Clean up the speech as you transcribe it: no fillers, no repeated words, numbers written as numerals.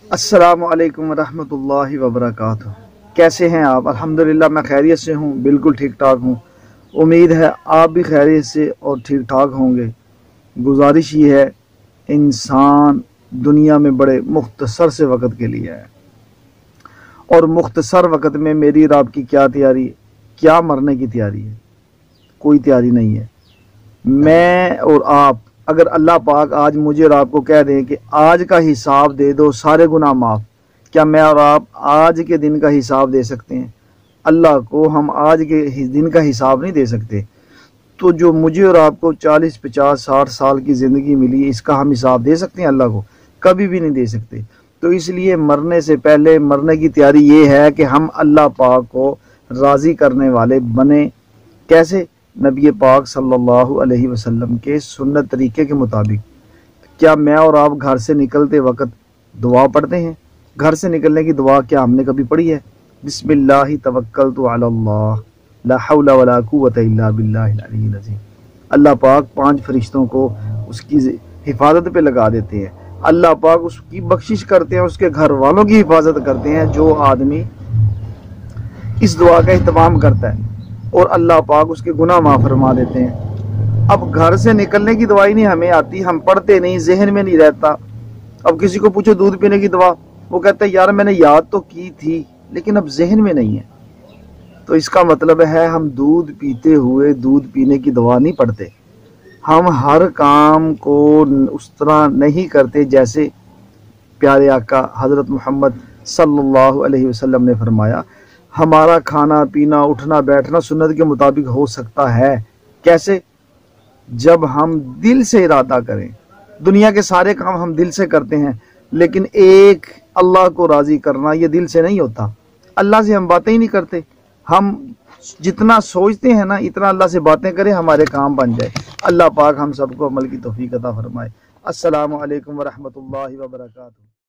अस्सलामु अलैकुम रहमतुल्लाहि व बरकातुहू। कैसे हैं आप? अल्हम्दुलिल्लाह मैं खैरियत से हूँ, बिल्कुल ठीक ठाक हूँ। उम्मीद है आप भी खैरियत से और ठीक ठाक होंगे। गुजारिश ये है, इंसान दुनिया में बड़े मुख्तसर से वक़्त के लिए है, और मुख्तसर वक़्त में मेरी और आपकी क्या तैयारी, क्या मरने की तैयारी है? कोई तैयारी नहीं है। मैं और आप, अगर अल्लाह पाक आज मुझे और आपको कह दें कि आज का हिसाब दे दो, सारे गुनाह माफ़, क्या मैं और आप आज के दिन का हिसाब दे सकते हैं? अल्लाह को हम आज के दिन का हिसाब नहीं दे सकते। तो जो मुझे और आपको 40, 50, 60 साल की ज़िंदगी मिली, इसका हम हिसाब दे सकते हैं अल्लाह को? कभी भी नहीं दे सकते। तो इसलिए मरने से पहले, मरने की तैयारी ये है कि हम अल्लाह पाक को राज़ी करने वाले बने। कैसे? नबी पाक सल्लल्लाहु अलैहि वसल्लम के सुन्नत तरीके के मुताबिक। क्या मैं और आप घर से निकलते वक्त दुआ पढ़ते हैं? घर से निकलने की दुआ क्या हमने कभी पढ़ी है? बिस्मिल्लाहि तवक्कलतु अलल्लाह ला हौला वला कुव्वता इल्ला बिल्लाहिल अलिय्यिल अज़ीम। अल्लाह पाक 5 फरिश्तों को उसकी हिफाजत पे लगा देते हैं। अल्लाह पाक उसकी बख्शिश करते हैं, उसके घर वालों की हिफाजत करते हैं जो आदमी इस दुआ का एहतमाम करता है, और अल्लाह पाक उसके गुनाह माफ़ फरमा देते हैं। अब घर से निकलने की दवाई नहीं हमें आती, हम पढ़ते नहीं, जहन में नहीं रहता। अब किसी को पूछो दूध पीने की दवा, वो कहता है यार मैंने याद तो की थी लेकिन अब जहन में नहीं है। तो इसका मतलब है हम दूध पीते हुए दूध पीने की दवा नहीं पढ़ते। हम हर काम को उस तरह नहीं करते जैसे प्यारे आका हज़रत मोहम्मद सल्लल्लाहु अलैहि वसल्लम ने फरमाया। हमारा खाना पीना उठना बैठना सुन्नत के मुताबिक हो सकता है। कैसे? जब हम दिल से इरादा करें। दुनिया के सारे काम हम दिल से करते हैं, लेकिन एक अल्लाह को राज़ी करना ये दिल से नहीं होता। अल्लाह से हम बातें ही नहीं करते। हम जितना सोचते हैं ना, इतना अल्लाह से बातें करें, हमारे काम बन जाए। अल्लाह पाक हम सबको अमल की तौफीक अता फरमाए। अस्सलामु अलैकुम व रहमतुल्लाहि व बरकातुहू।